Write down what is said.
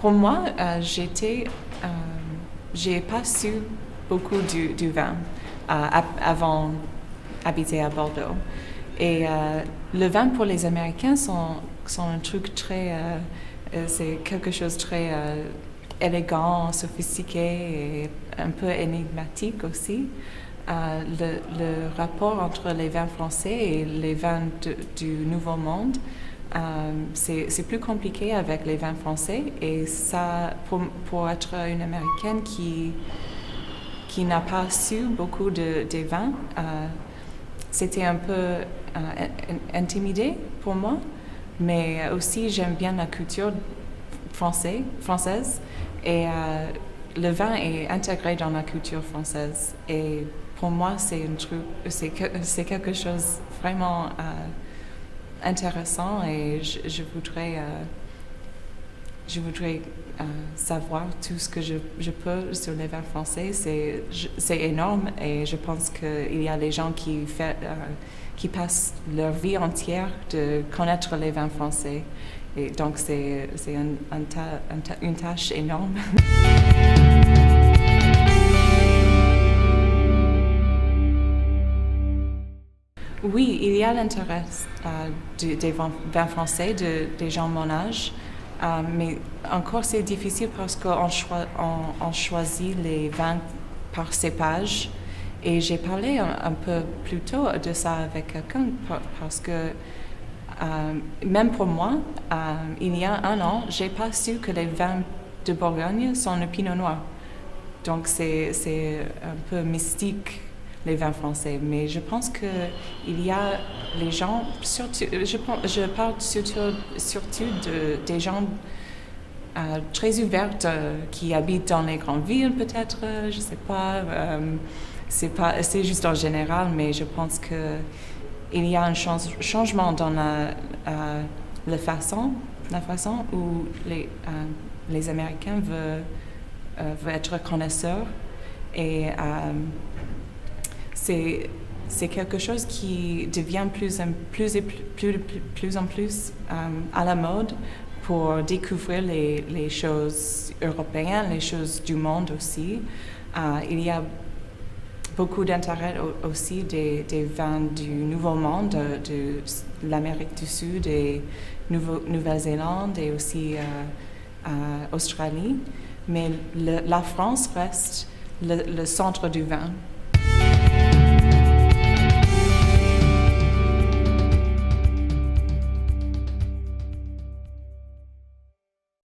Pour moi, j'ai pas su beaucoup du vin avant d'habiter à Bordeaux. Et le vin pour les Américains sont un truc c'est quelque chose de très élégant, sophistiqué et un peu énigmatique aussi. Le rapport entre les vins français et les vins du Nouveau Monde, c'est plus compliqué avec les vins français et ça, pour être une Américaine qui n'a pas su beaucoup des vins, c'était un peu intimidé pour moi, mais aussi j'aime bien la culture française et le vin est intégré dans la culture française et pour moi c'est quelque chose vraiment intéressant et je voudrais savoir tout ce que je peux sur les vins français. C'est énorme et je pense qu'il y a des gens qui passent leur vie entière de connaître les vins français. Et donc c'est une tâche énorme. Oui, il y a l'intérêt des vins français des gens de mon âge, mais encore c'est difficile parce qu'on choisit les vins par cépage. Et j'ai parlé un peu plus tôt de ça avec quelqu'un parce que même pour moi, il y a un an, j'ai pas su que les vins de Bourgogne sont le pinot noir. Donc c'est un peu mystique les vins français, mais je pense que il y a les gens, surtout, je parle surtout des gens très ouverts qui habitent dans les grandes villes, peut-être, je sais pas. C'est juste en général, mais je pense que il y a un changement dans la façon où les Américains veulent être connaisseurs et c'est quelque chose qui devient plus en plus à la mode pour découvrir les choses européennes, les choses du monde aussi. Il y a beaucoup d'intérêt aussi des vins du Nouveau Monde, de l'Amérique du Sud et Nouvelle-Zélande et aussi Australie. Mais la France reste le centre du vin.